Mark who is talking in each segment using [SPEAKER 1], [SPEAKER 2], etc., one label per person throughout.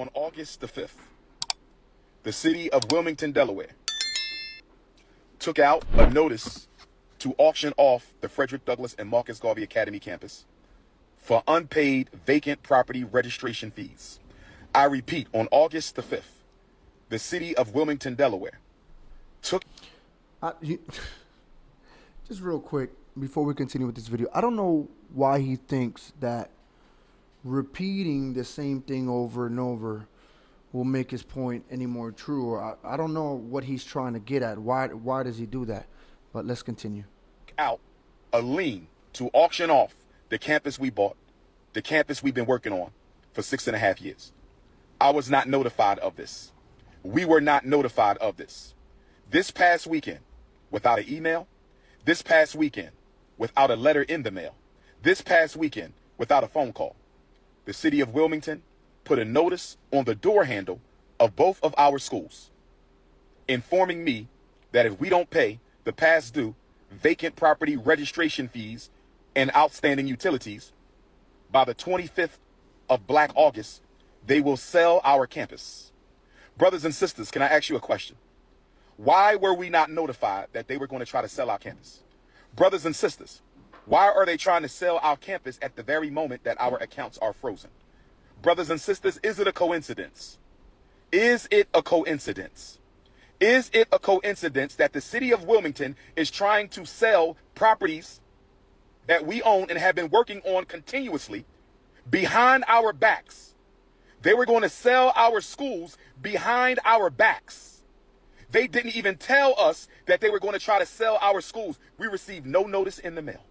[SPEAKER 1] On August the 5th, the city of Wilmington, Delaware, took out a notice to auction off the Frederick Douglass and Marcus Garvey Academy campus for unpaid vacant property registration fees. I repeat, on August the 5th, the city of Wilmington, Delaware, took...
[SPEAKER 2] Just real quick, before we continue with this video, I don't know why he thinks that repeating the same thing over and over will make his point any more true. Or I don't know what he's trying to get at. Why does he do that? But let's continue.
[SPEAKER 1] Out a lien to auction off the campus we bought, the campus we've been working on for 6.5 years. I was not notified of this. We were not notified of this. This past weekend, without an email, this past weekend, without a letter in the mail, this past weekend, without a phone call, the city of Wilmington put a notice on the door handle of both of our schools, informing me that if we don't pay the past due vacant property registration fees and outstanding utilities by the 25th of Black August, they will sell our campus. Brothers and sisters, can I ask you a question? Why were we not notified that they were going to try to sell our campus? Brothers and sisters, why are they trying to sell our campus at the very moment that our accounts are frozen? Brothers and sisters, is it a coincidence? Is it a coincidence? Is it a coincidence that the city of Wilmington is trying to sell properties that we own and have been working on continuously behind our backs? They were going to sell our schools behind our backs. They didn't even tell us that they were going to try to sell our schools. We received no notice in the mail.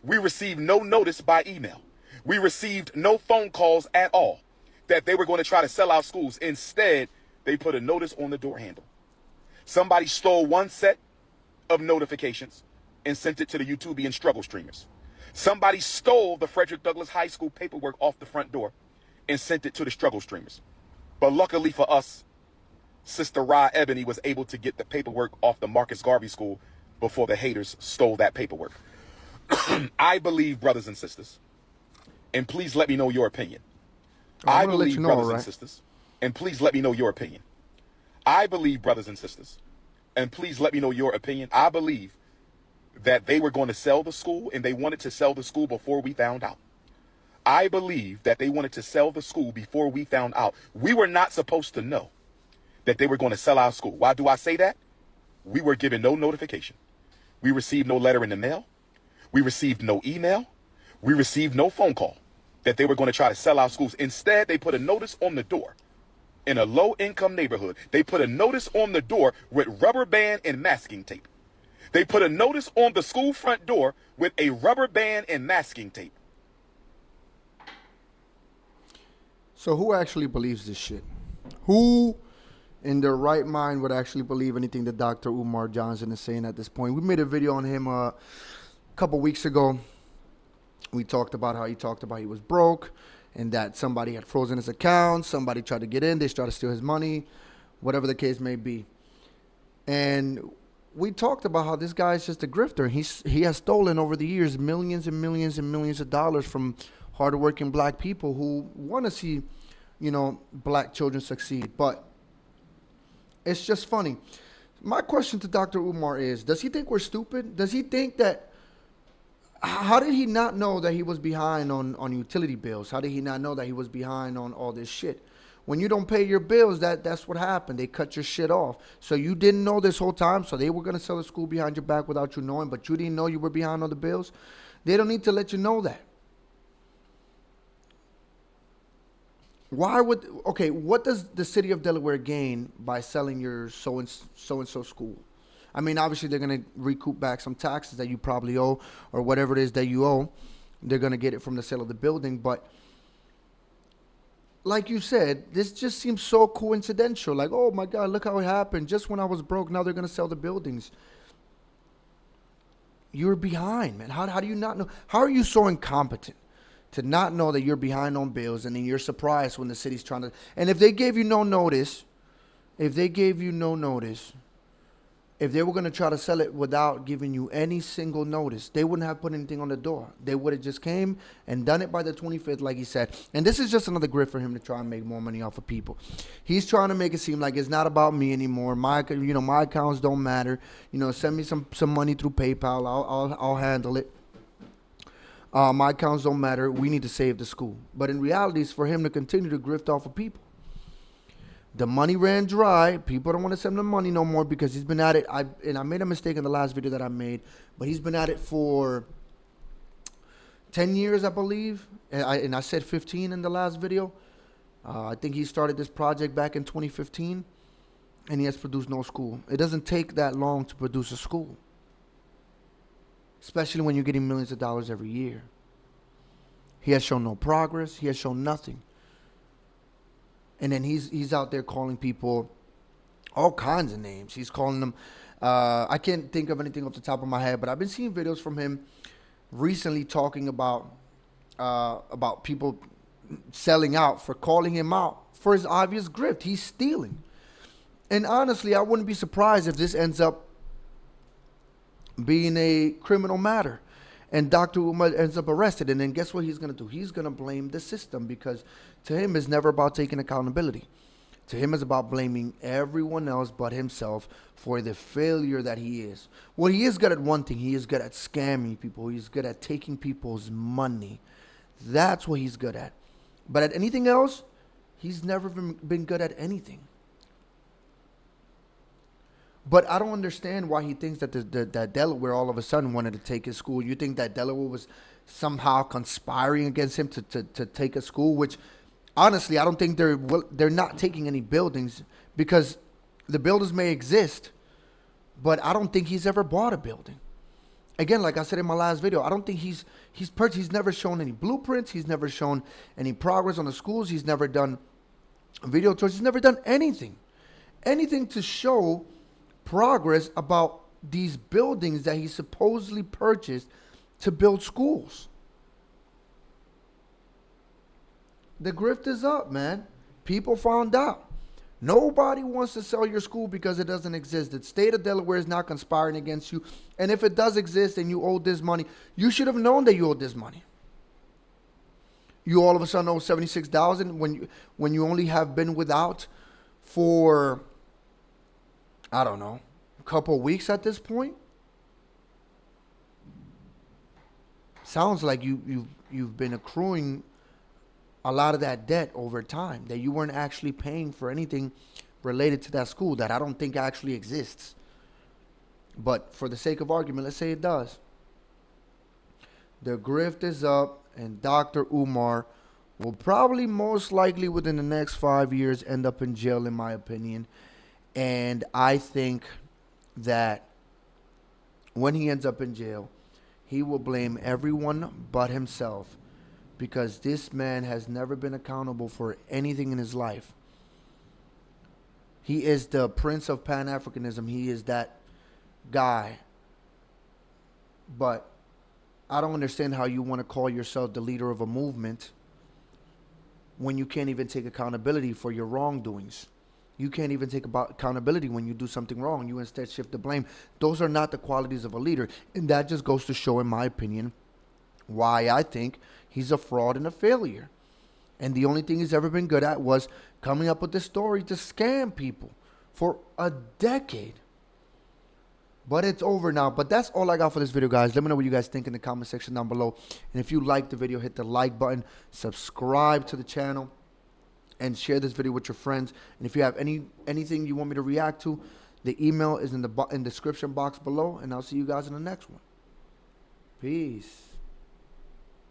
[SPEAKER 1] We received no notice by email. We received no phone calls at all that they were going to try to sell our schools. Instead, they put a notice on the door handle. Somebody stole one set of notifications and sent it to the YouTubian struggle streamers. Somebody stole the Frederick Douglass High School paperwork off the front door and sent it to the struggle streamers. But luckily for us, Sister Ra Ebony was able to get the paperwork off the Marcus Garvey School before the haters stole that paperwork. I believe, brothers and sisters, and please let me know your opinion. I believe, brothers and sisters, and please let me know your opinion. I believe, brothers and sisters, and please let me know your opinion. I believe that they were going to sell the school, and they wanted to sell the school before we found out. I believe that they wanted to sell the school before we found out. We were not supposed to know that they were going to sell our school. Why do I say that? We were given no notification. We received no letter in the mail. We received no email. We received no phone call that they were going to try to sell our schools. Instead, they put a notice on the door in a low-income neighborhood. They put a notice on the door with rubber band and masking tape. They put a notice on the school front door with a rubber band and masking tape.
[SPEAKER 2] So who actually believes this shit? Who in their right mind would actually believe anything that Dr. Umar Johnson is saying at this point? We made a video on him a couple weeks ago. We talked about how he was broke and that somebody had frozen his account. Somebody tried to get in. They tried to steal his money, whatever the case may be. And we talked about how this guy is just a grifter. He has stolen over the years millions and millions and millions of dollars from hardworking black people who want to see, black children succeed. But it's just funny. My question to Dr. Umar is, does he think we're stupid? Does he think that, how did he not know that he was behind on utility bills? How did he not know that he was behind on all this shit? When you don't pay your bills, that's what happened. They cut your shit off. So you didn't know this whole time, so they were going to sell the school behind your back without you knowing, but you didn't know you were behind on the bills? They don't need to let you know that. What does the city of Delaware gain by selling your so-and-so school? I mean, obviously, they're going to recoup back some taxes that you probably owe or whatever it is that you owe. They're going to get it from the sale of the building. But like you said, this just seems so coincidental. Like, oh, my God, look how it happened. Just when I was broke, now they're going to sell the buildings. You're behind, man. How do you not know? How are you so incompetent to not know that you're behind on bills and then you're surprised when the city's trying to... And if they gave you no notice, If they were going to try to sell it without giving you any single notice, they wouldn't have put anything on the door. They would have just came and done it by the 25th, like he said. And this is just another grip for him to try and make more money off of people. He's trying to make it seem like it's not about me anymore. My accounts don't matter. Send me some money through PayPal. I'll handle it. My accounts don't matter. We need to save the school. But in reality, it's for him to continue to grift off of people. The money ran dry. People don't want to send him money no more because he's been at it. I made a mistake in the last video that I made, but he's been at it for 10 years, I believe. And I said 15 in the last video. I think he started this project back in 2015, and he has produced no school. It doesn't take that long to produce a school, especially when you're getting millions of dollars every year. He has shown no progress. He has shown nothing. And then he's out there calling people all kinds of names. He's calling them, I can't think of anything off the top of my head, but I've been seeing videos from him recently talking about people selling out for calling him out for his obvious grift. He's stealing. And honestly, I wouldn't be surprised if this ends up being a criminal matter and Dr. Umar ends up arrested. And then guess what he's going to do? He's going to blame the system, because to him it's never about taking accountability. To him it's about blaming everyone else but himself for the failure that he is. Well, he is good at one thing. He is good at scamming people. He's good at taking people's money. That's what he's good at. But at anything else, he's never been good at anything. But I don't understand why he thinks that that Delaware all of a sudden wanted to take his school. You think that Delaware was somehow conspiring against him to take a school, which honestly, I don't think they're not taking any buildings, because the buildings may exist, but I don't think he's ever bought a building. Again, like I said in my last video, I don't think he's never shown any blueprints. He's never shown any progress on the schools. He's never done video tours. He's never done anything to show progress about these buildings that he supposedly purchased to build schools. The grift is up, man. People found out. Nobody wants to sell your school because it doesn't exist. The state of Delaware is not conspiring against you. And if it does exist and you owe this money, you should have known that you owed this money. You all of a sudden owe $76,000 when you only have been without for, I don't know, a couple of weeks at this point. Sounds like you've been accruing a lot of that debt over time, that you weren't actually paying for anything related to that school that I don't think actually exists. But for the sake of argument, let's say it does. The grift is up, and Dr. Umar will probably most likely within the next 5 years end up in jail, in my opinion. And I think that when he ends up in jail, he will blame everyone but himself, because this man has never been accountable for anything in his life. He is the prince of Pan-Africanism. He is that guy. But I don't understand how you want to call yourself the leader of a movement when you can't even take accountability for your wrongdoings. You can't even take accountability when you do something wrong. You instead shift the blame. Those are not the qualities of a leader. And that just goes to show, in my opinion, why I think he's a fraud and a failure. And the only thing he's ever been good at was coming up with this story to scam people for a decade. But it's over now. But that's all I got for this video, guys. Let me know what you guys think in the comment section down below. And if you liked the video, hit the like button, subscribe to the channel, and share this video with your friends. And if you have anything you want me to react to, the email is in the description box below. And I'll see you guys in the next one. Peace.